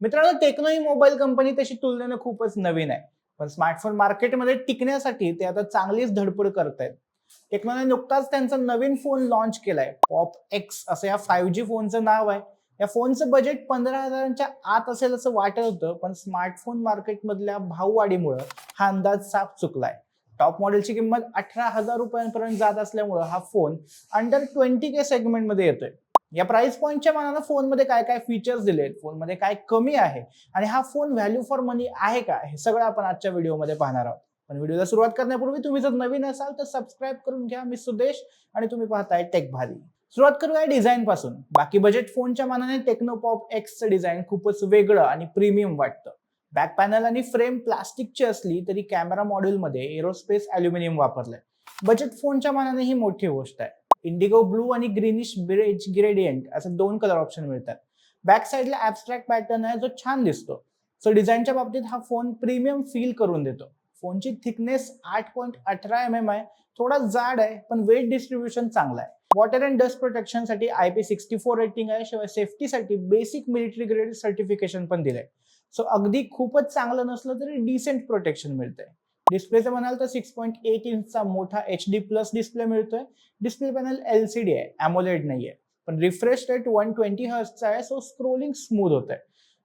मित्रांनो, टेक्नो ही mobile company तशी तुलनेने खूपच नवीन आहे. पण स्मार्टफोन मार्केटमध्ये टिकण्यासाठी ते आता चांगलीच धडपड करतायत. टेक्नोने नुकताच त्यांचा नवीन फोन लॉन्च केलाय. पॉप एक्स असं या 5G फोनचं नाव आहे. या फोनचं बजेट 15,000च्या आत असेल असं वाटत होतं, पण स्मार्टफोन मार्केटमधल्या भाववाढीमुळे हा अंदाज साफ चुकलाय. टॉप मॉडेलची किंमत 18,000 रुपयांपर्यंत जात असल्यामुळे हा फोन अंडर 20K सेगमेंटमध्ये येतोय. या प्राइस पॉईंटच्या मानानं फोनमध्ये काय काय फीचर्स दिलेत, फोनमध्ये काय कमी आहे आणि हा फोन व्हॅल्यू फॉर मनी आहे का, हे सगळं आपण आजच्या व्हिडिओमध्ये पाहणार आहोत. पण व्हिडिओला सुरुवात करण्यापूर्वी तुम्ही जर नवीन असाल तर सबस्क्राईब करून घ्या. मी सुदेश आणि तुम्ही पाहताय टेक भारी. सुरुवात करूया डिझाईन पासून. बाकी बजेट फोनच्या मानाने टेक्नो पॉप एक्सचं डिझाईन खूपच वेगळं आणि प्रीमियम वाटतं. बॅक पॅनल आणि फ्रेम प्लास्टिकची असली तरी कॅमेरा मॉड्यूलमध्ये एरोस्पेस अल्युमिनियम वापरलंय. बजेट फोनच्या मानाने ही मोठी गोष्ट आहे. इंडिगो ब्लू आणि ग्रीनिश बेज ग्रेडियंट असे दोन कलर ऑप्शन मिळतात. बॅक साईडला ॲब्स्ट्रॅक्ट पॅटर्न आहे जो छान दिसतो. सो डिझाईनच्या बाबतीत हा फोन प्रीमियम फील करून देतो. फोनची थिकनेस 8.18 mm आहे. थोडा जाड आहे पण वेट डिस्ट्रीब्युशन चांगला आहे. वॉटर अँड डस्ट प्रोटेक्शनसाठी IP64 रेटिंग आहे. शिवाय सेफ्टीसाठी बेसिक मिलिटरी ग्रेड सर्टिफिकेशन पण दिलंय. सो अगदी खूपच चांगलं नसलं तरी डिसेंट प्रोटेक्शन मिळतंय. डिस्प्लेचं म्हणाल तर 6.8 इंचचा मोठा HD+ डिस्प्ले मिळतोय. डिस्प्ले पॅनल LCD आहे, अमोलेड नाहीये. पण रिफ्रेश रेट 120 हर्ट्झचा आहे, सो स्क्रोलिंग स्मूथ होत आहे.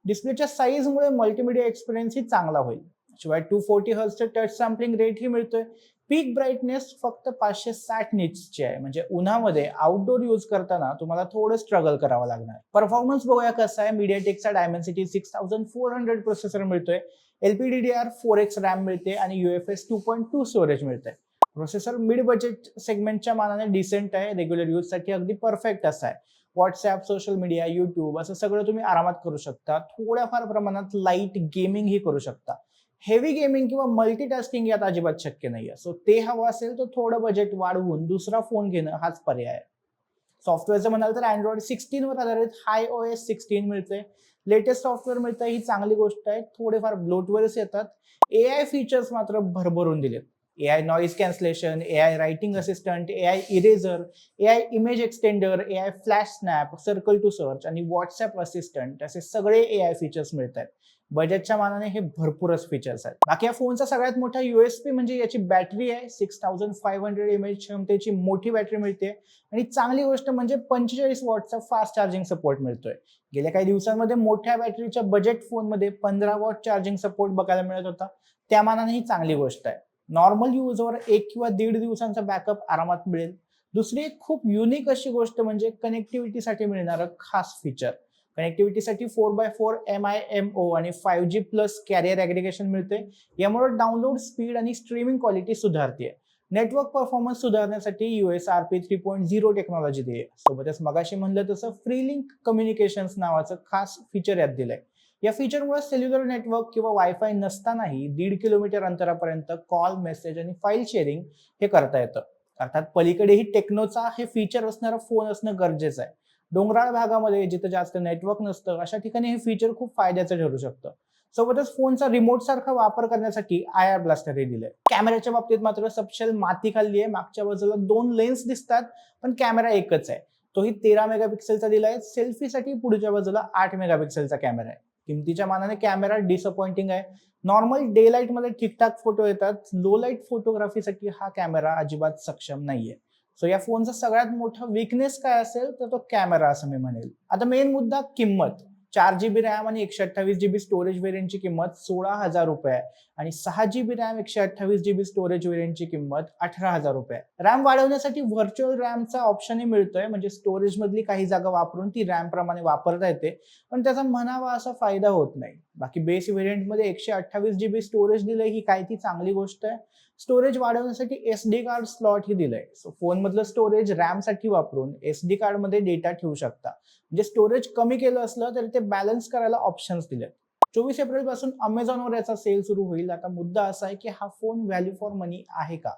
डिस्प्लेच्या साईजमुळे मल्टीमीडिया एक्सपिरियन्स ही चांगला होईल. शिवाय 240 हर्ट्झचं टच सॅम्पलिंग रेट ही मिळतोय. पीक ब्राईटनेस फक्त 560 निट्सची आहे, म्हणजे उन्हामध्ये आउटडोर यूज करताना तुम्हाला थोडं स्ट्रगल करावं लागणार. परफॉर्मन्स बघूया कसा आहे. मीडियाटेकचा डायमेन्सिटी 6400 प्रोसेसर मिळतोय. LPDDR4X रॅम मिळते आणि UFS 2.2 स्टोरेज मिळते. प्रोसेसर मिड बजेट सेगमेंटच्या मानाने डिसेंट आहे. रेग्युलर यूजसाठी अगदी परफेक्ट असा आहे. व्हॉट्सॲप, सोशल मीडिया, युट्यूब असं सगळं तुम्ही आरामात करू शकता. थोड्याफार प्रमाणात लाईट गेमिंग ही करू शकता. हेवी गेमिंग किंवा मल्टीटास्किंग यात अजिबात शक्य नाहीये. सो ते हवं असेल तर थोडं बजेट वाढवून दुसरा फोन घेणं हाच पर्याय आहे. सॉफ्टवेअरचं म्हणाल तर Android 16 वर आधारित iOS 16 मिळते. लेटेस्ट सॉफ्टवेअर मिळतं ही चांगली गोष्ट आहे. थोडेफार ब्लोटवेअर्स येतात. AI फीचर्स मात्र भरभरून दिलेत. AI noise cancellation, AI writing assistant, AI eraser, AI image extender, AI flash snap, circle to search आणि व्हॉट्सॲप असिस्टंट असे सगळे AI फीचर्स मिळतात. बजेटच्या मानाने हे भरपूरच फीचर्स आहेत. बाकी या फोनचा सगळ्यात मोठा USP म्हणजे याची बॅटरी आहे. 6500 mAh क्षमतेची मोठी बॅटरी मिळते आणि चांगली गोष्ट म्हणजे 45 वॉटचा फास्ट चार्जिंग सपोर्ट मिळतोय. गेल्या काही दिवसांमध्ये मोठ्या बॅटरीच्या बजेट फोनमध्ये 15 वॉट चार्जिंग सपोर्ट बघायला मिळत होता. त्या मानाने ही चांगली गोष्ट आहे. नॉर्मल यूजवर 1 किंवा 1.5 दिवसांचा बॅकअप आरामात मिळेल. दुसरी एक खूप युनिक अशी गोष्ट म्हणजे कनेक्टिव्हिटीसाठी मिळणारं खास फीचर. कनेक्टिव्हिटीसाठी 4x4 MIMO आणि 5G+ कॅरियर ॲग्रिगेशन मिळते. यामुळे डाउनलोड स्पीड आणि स्ट्रीमिंग क्वालिटी सुधारते. नेटवर्क परफॉर्मन्स सुधारण्यासाठी USRP 3.0 टेक्नॉलॉजी दिली. सोबतच मगाशी म्हणलं तसं फ्री लिंक कम्युनिकेशन्स नावाचं खास फीचर यात दिलंय. या फीचरमुळे सेल्युलर नेटवर्क किंवा वायफाय नसतानाही 1.5 किलोमीटर अंतरापर्यंत कॉल, मेसेज आणि फाईल शेअरिंग हे करता येतं. अर्थात पलीकडेही टेक्नोचा हे फीचर असणारा फोन असणं गरजेचं आहे. डोंगराळ भागामध्ये जिथे जास्त नेटवर्क नसतं अशा ठिकाणी हे फीचर खूप फायद्याचं ठरू शकतं. सोबतच फोनचा रिमोट सारखा वापर करण्यासाठी IR ब्लास्टर हे दिलंय. कॅमेऱ्याच्या बाबतीत मात्र सपशेल माती खाल्ली आहे. मागच्या बाजूला 2 लेन्स दिसतात पण कॅमेरा एकच आहे. तोही 13 मेगापिक्सेलचा दिलाय. सेल्फीसाठी पुढच्या बाजूला 8 मेगापिक्सेलचा कॅमेरा आहे. किमतीच्या मानाने कॅमेरा डिसअपॉइंटिंग आहे. नॉर्मल डे लाईट मध्ये ठीकठाक फोटो येतात. लो लाईट फोटोग्राफीसाठी हा कॅमेरा अजिबात सक्षम नाहीये. सो या फोनचा सगळ्यात मोठा वीकनेस काय असेल तर तो कॅमेरा असं मी म्हणेल. आता मेन मुद्दा किंमत. 4GB रॅम आणि 128GB स्टोरेज व्हेरियंटची किंमत 16,000 रुपये आहे आणि 6GB रॅम 128GB स्टोरेज व्हेरियंटची किंमत 18,000 रुपये आहे. रॅम वाढवण्यासाठी व्हर्च्युअल रॅमचा ऑप्शनही मिळतोय, म्हणजे स्टोरेज मधली काही जागा वापरून ती रॅम प्रमाणे वापरता येते, पण त्याचा म्हणावा असा फायदा होत नाही. बाकी बेस व्हेरियंटमध्ये 128GB स्टोरेज दिलंय ही काय ती चांगली गोष्ट आहे. स्टोरेज वाढवण्यासाठी SD कार्ड स्लॉट ही दिलंय. सो फोन मधलं स्टोरेज रॅम साठी वापरून SD कार्ड मध्ये डेटा ठेवू शकता. म्हणजे स्टोरेज कमी केलं असलं तरी ते बॅलन्स करायला ऑप्शन्स दिलेत. 24 एप्रिल पासून अमेझॉनवर याचा सेल सुरू होईल. आता मुद्दा असा आहे की हा फोन व्हॅल्यू फॉर मनी आहे का?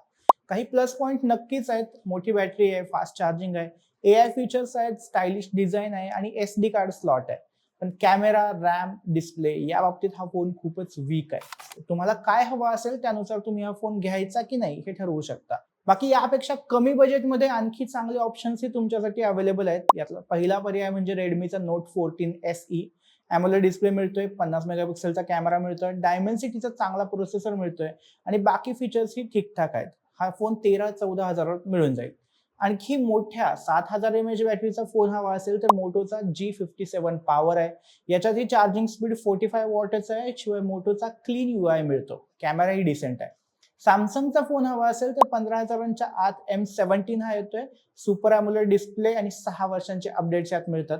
काही प्लस पॉईंट नक्कीच आहेत. मोठी बॅटरी आहे, फास्ट चार्जिंग आहे, AI फीचर्स आहेत, स्टायलिश डिझाईन आहे आणि SD कार्ड स्लॉट आहे. पण कॅमेरा, रॅम, डिस्प्ले या बाबतीत हा फोन खूपच वीक आहे. तुम्हाला काय हवं असेल त्यानुसार तुम्ही हा फोन घ्यायचा की नाही हे ठरवू शकता. बाकी यापेक्षा कमी बजेटमध्ये आणखी चांगले ऑप्शन्स ही तुमच्यासाठी अवेलेबल आहेत. यातला पहिला पर्याय म्हणजे रेडमीचा Note 14 SE. AMOLED डिस्प्ले मिळतोय, 50 मेगापिक्सेलचा कॅमेरा मिळतोय, डायमेन्सिटीचा चांगला प्रोसेसर मिळतोय आणि बाकी फीचर्स ही ठीकठाक आहेत. हा फोन 13-14 हजारात मिळून जाईल. आणखी मोठ्या 7000 mAh बॅटरीचा फोन हवा असेल तर मोटोचा G57 पॉवर आहे. याच्यातही चार्जिंग स्पीड 45 वॉटच आहे. शिवाय मोटोचा क्लीन UI मिळतो. कॅमेराही डिसेंट आहे. सॅमसंगचा फोन हवा असेल तर 15 हजारांच्या आत M17 हा येतोय. सुपर AMOLED डिस्प्ले आणि 6 वर्षांचे अपडेट्स यात मिळतात.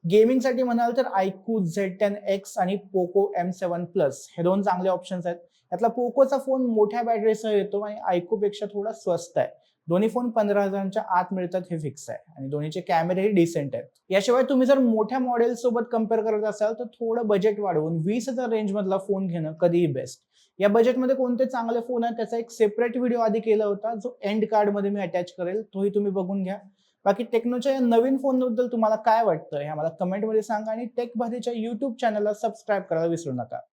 गेमिंगसाठी म्हणाल तर iQOO Z10X आणि पोको M7 Plus हे दोन चांगले ऑप्शन्स आहेत. यातला पोकोचा फोन मोठ्या बॅटरीसह येतो आणि iQOO पेक्षा थोडा स्वस्त आहे. दोन्ही फोन 15 हजारांच्या आत मिळतात हे फिक्स आहे आणि दोन्हीचे कॅमेरेही डिसेंट आहेत. याशिवाय तुम्ही जर मोठ्या मॉडेल सोबत कम्पेअर करत असाल तर थोडं बजेट वाढवून 20,000 रेंज मधला फोन घेणं कधीही बेस्ट. या बजेटमध्ये कोणते चांगले फोन आहेत त्याचा एक सेपरेट व्हिडिओ आधी केला होता, जो एंड कार्ड मध्ये मी अटॅच करेल, तोही तुम्ही बघून घ्या. बाकी टेक्नोच्या या नवीन फोनबद्दल तुम्हाला काय वाटतं हे आम्हाला कमेंटमध्ये सांगा आणि टेक भारीच्या YouTube चॅनलला सबस्क्राईब करायला विसरू नका.